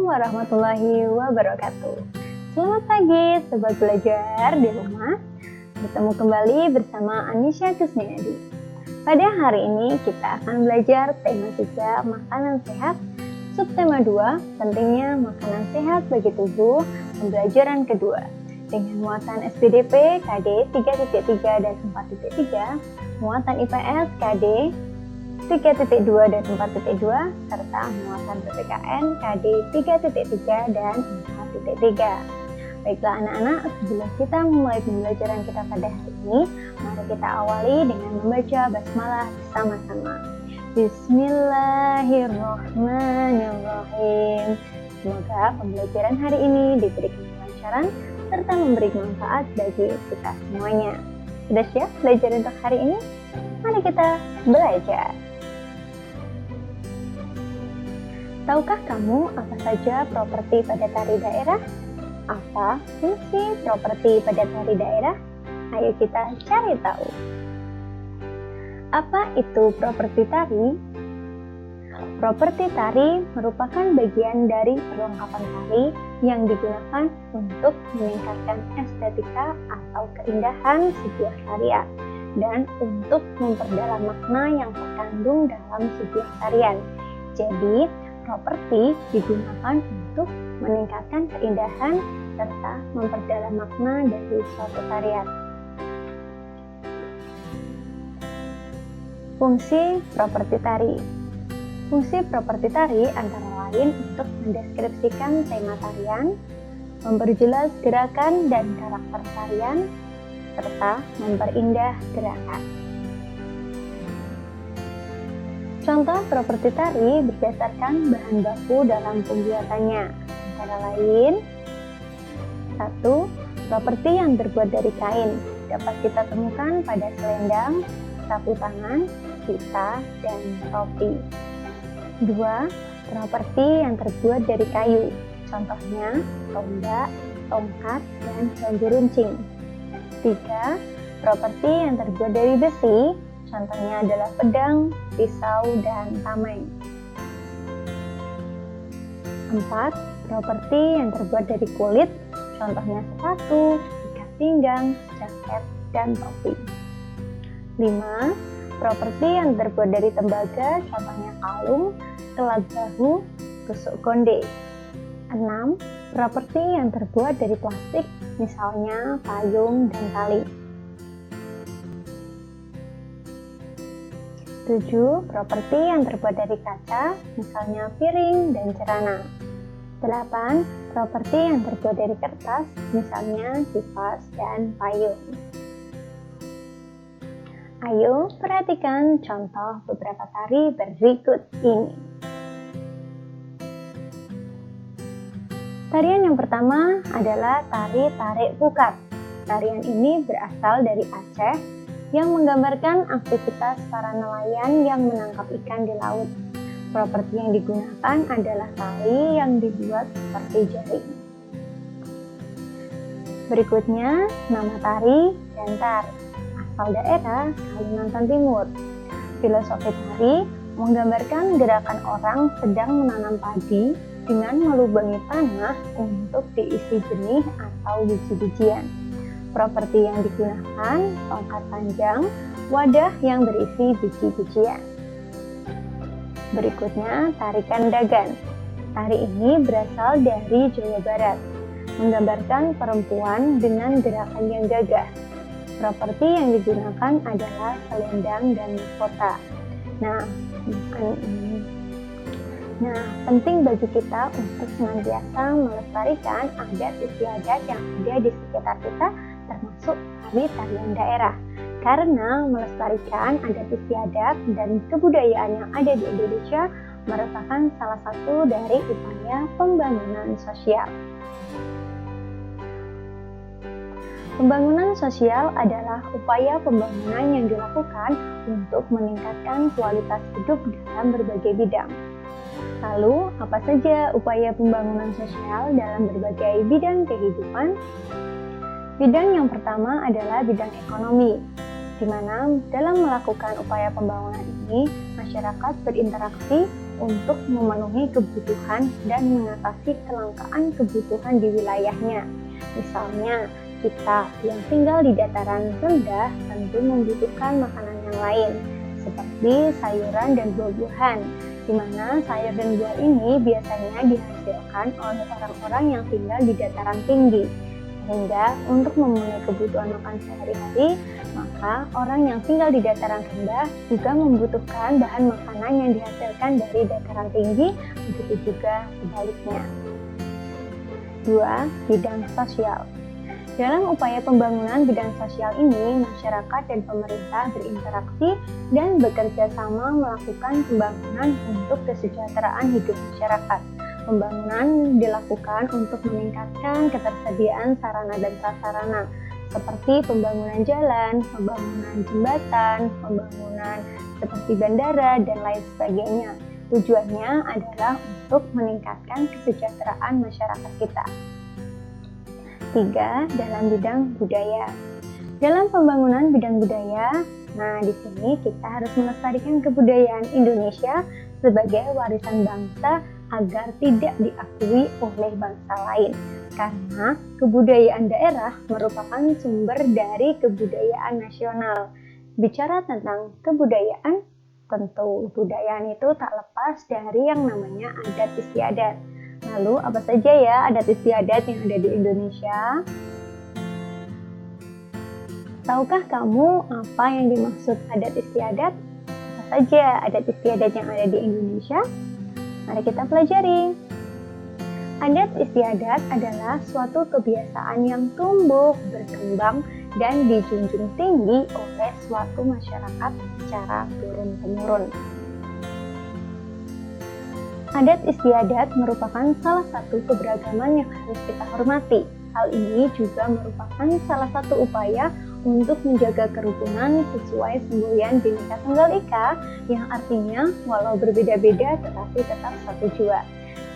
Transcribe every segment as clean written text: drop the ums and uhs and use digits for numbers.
warahmatullahi wabarakatuh. Selamat pagi Sobat Belajar di rumah. Bertemu kembali bersama Anisha Kusniadi. Pada hari ini kita akan belajar tema 3 makanan sehat, subtema 2 pentingnya makanan sehat bagi tubuh, pembelajaran kedua dengan muatan SPDP KD 3.3 dan 4.3, muatan IPS KD 3.2 dan 4.2, serta muatan PPKN KD 3.3 dan 4.3. Baiklah anak-anak, sebelum kita memulai pembelajaran kita pada hari ini, mari kita awali dengan membaca basmalah bersama-sama. Bismillahirrahmanirrahim. Semoga pembelajaran hari ini diberikan kelancaran serta memberi manfaat bagi kita semuanya. Sudah siap belajar untuk hari ini? Mari kita belajar. Tahukah kamu apa saja properti pada tari daerah? Apa fungsi properti pada tari daerah? Ayo kita cari tahu. Apa itu properti tari? Properti tari merupakan bagian dari perlengkapan tari yang digunakan untuk meningkatkan estetika atau keindahan sebuah tarian dan untuk memperdalam makna yang terkandung dalam sebuah tarian. Jadi, properti digunakan untuk meningkatkan keindahan serta memperdalam makna dari suatu tarian. Fungsi properti tari. Fungsi properti tari antara lain untuk mendeskripsikan tema tarian, memperjelas gerakan dan karakter tarian, serta memperindah gerakan. Contoh properti tari berdasarkan bahan baku dalam pembuatannya, antara lain 1. Properti yang terbuat dari kain dapat kita temukan pada selendang, sapu tangan, pita, dan topi. 2. Properti yang terbuat dari kayu, contohnya tombak, tongkat, dan bambu runcing. 3. Properti yang terbuat dari besi, contohnya adalah pedang, pisau, dan tameng. 4. Properti yang terbuat dari kulit, contohnya sepatu, ikat pinggang, jaket, dan topi. 5. Properti yang terbuat dari tembaga, contohnya kalung, kelat bahu, tusuk konde. 6. Properti yang terbuat dari plastik, misalnya payung dan tali. 7. Properti yang terbuat dari kaca, misalnya piring dan cerana. 8. Properti yang terbuat dari kertas, misalnya kipas dan payung. Ayo perhatikan contoh beberapa tari berikut ini. Tarian yang pertama adalah tari tarik pukat. Tarian ini berasal dari Aceh yang menggambarkan aktivitas para nelayan yang menangkap ikan di laut. Properti yang digunakan adalah tali yang dibuat seperti jaring. Berikutnya, nama tari Gantar, asal daerah Kalimantan Timur. Filosofi tari menggambarkan gerakan orang sedang menanam padi dengan melubangi tanah untuk diisi benih atau biji-bijian. Properti yang digunakan tongkat panjang, wadah yang berisi biji-bijian. Berikutnya, tari kandagan. Tari ini berasal dari Jawa Barat, menggambarkan perempuan dengan gerakan yang gagah. Properti yang digunakan adalah selendang dan mahkota. Penting bagi kita untuk senantiasa melestarikan adat istiadat yang ada di sekitar kita, termasuk tari-tarian daerah. Karena melestarikan adat istiadat dan kebudayaan yang ada di Indonesia merupakan salah satu dari upaya pembangunan sosial. Pembangunan sosial adalah upaya pembangunan yang dilakukan untuk meningkatkan kualitas hidup dalam berbagai bidang. Lalu, apa saja upaya pembangunan sosial dalam berbagai bidang kehidupan? Bidang yang pertama adalah bidang ekonomi. di mana dalam melakukan upaya pembangunan ini, masyarakat berinteraksi untuk memenuhi kebutuhan dan mengatasi kelangkaan kebutuhan di wilayahnya. Misalnya, kita yang tinggal di dataran rendah tentu membutuhkan makanan yang lain, seperti sayuran dan buah-buahan, di mana sayur dan buah ini biasanya dihasilkan oleh orang-orang yang tinggal di dataran tinggi. Sehingga untuk memenuhi kebutuhan makan sehari-hari, maka orang yang tinggal di dataran rendah juga membutuhkan bahan makanan yang dihasilkan dari dataran tinggi, begitu juga sebaliknya. 2. Bidang sosial. Dalam upaya pembangunan bidang sosial ini, masyarakat dan pemerintah berinteraksi dan bekerja sama melakukan pembangunan untuk kesejahteraan hidup masyarakat. Pembangunan dilakukan untuk meningkatkan ketersediaan sarana dan prasarana, seperti pembangunan jalan, pembangunan jembatan, pembangunan seperti bandara, dan lain sebagainya. Tujuannya adalah untuk meningkatkan kesejahteraan masyarakat kita. 3. Dalam bidang budaya. Dalam pembangunan bidang budaya, di sini kita harus melestarikan kebudayaan Indonesia sebagai warisan bangsa agar tidak diakui oleh bangsa lain. Karena kebudayaan daerah merupakan sumber dari kebudayaan nasional. Bicara tentang kebudayaan, tentu kebudayaan itu tak lepas dari yang namanya adat istiadat. Lalu apa saja ya adat istiadat yang ada di Indonesia? Tahukah kamu apa yang dimaksud adat istiadat? Apa saja adat istiadat yang ada di Indonesia? Mari kita pelajari. Adat istiadat adalah suatu kebiasaan yang tumbuh, berkembang, dan dijunjung tinggi oleh suatu masyarakat secara turun-temurun. Adat istiadat merupakan salah satu keberagaman yang harus kita hormati. Hal ini juga merupakan salah satu upaya untuk menjaga kerukunan sesuai semboyan Bhinneka Tunggal Ika, yang artinya walau berbeda-beda tetapi tetap satu jua.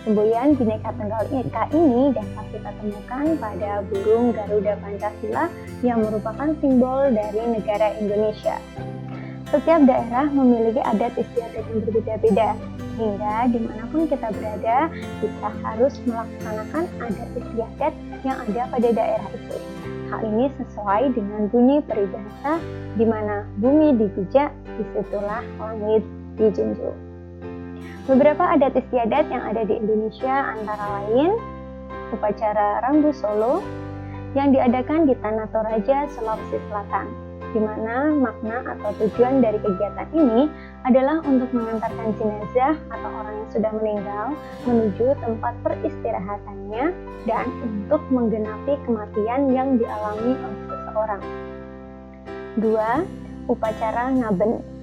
Semboyan Bhinneka Tunggal Ika ini dapat kita temukan pada burung Garuda Pancasila yang merupakan simbol dari negara Indonesia. Setiap daerah memiliki adat istiadat yang berbeda-beda, sehingga dimanapun kita berada, kita harus melaksanakan adat istiadat yang ada pada daerah itu. Hal ini sesuai dengan bunyi peribahasa, di mana bumi dipijak, disitulah langit dijunjung. Beberapa adat istiadat yang ada di Indonesia antara lain upacara Rambu Solo yang diadakan di Tanah Toraja, Sulawesi Selatan, di mana makna atau tujuan dari kegiatan ini adalah untuk mengantarkan jenazah atau orang yang sudah meninggal menuju tempat peristirahatannya dan untuk menggenapi kematian yang dialami oleh seseorang. 2. Upacara Ngaben.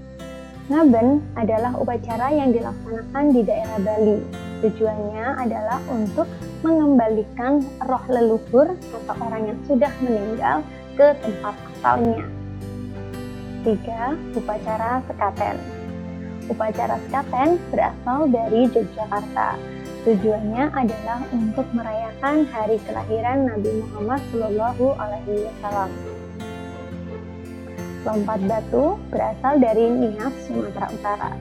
Ngaben adalah upacara yang dilaksanakan di daerah Bali. Tujuannya adalah untuk mengembalikan roh leluhur atau orang yang sudah meninggal ke tempat asalnya. 3. Upacara Sekaten. Upacara Sekaten berasal dari Yogyakarta. Tujuannya adalah untuk merayakan hari kelahiran Nabi Muhammad SAW. Lompat batu berasal dari Nias, Sumatera Utara.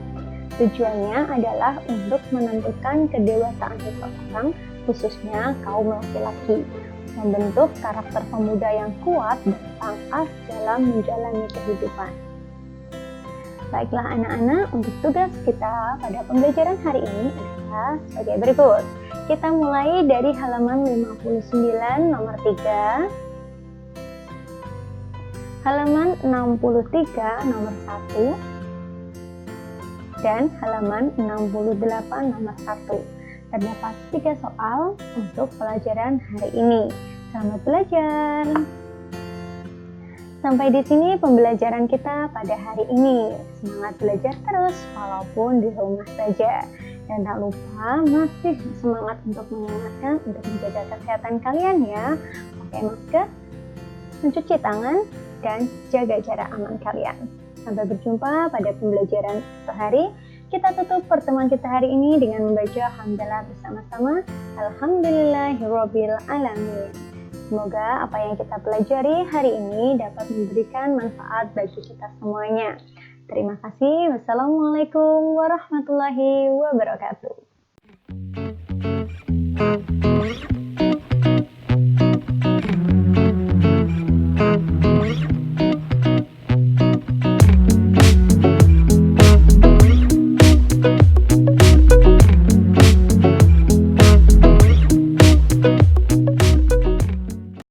Tujuannya adalah untuk menentukan kedewasaan seseorang, khususnya kaum laki-laki, membentuk karakter pemuda yang kuat dan tangkas dalam menjalani kehidupan. Baiklah anak-anak, untuk tugas kita pada pembelajaran hari ini adalah sebagai berikut. Kita mulai dari halaman 59 nomor 3, halaman 63 nomor 1, dan halaman 68 nomor 1. Terdapat 3 soal untuk pelajaran hari ini. Selamat belajar! Sampai di sini pembelajaran kita pada hari ini. Semangat belajar terus walaupun di rumah saja. Dan tak lupa masih semangat untuk mengingatkan untuk menjaga kesehatan kalian ya. Pakai masker, mencuci tangan, dan jaga jarak aman kalian. Sampai berjumpa pada pembelajaran esok hari. Kita tutup pertemuan kita hari ini dengan membaca hamdalah bersama-sama. Alhamdulillahirabbil alamin. Semoga apa yang kita pelajari hari ini dapat memberikan manfaat bagi kita semuanya. Terima kasih. Wassalamualaikum warahmatullahi wabarakatuh.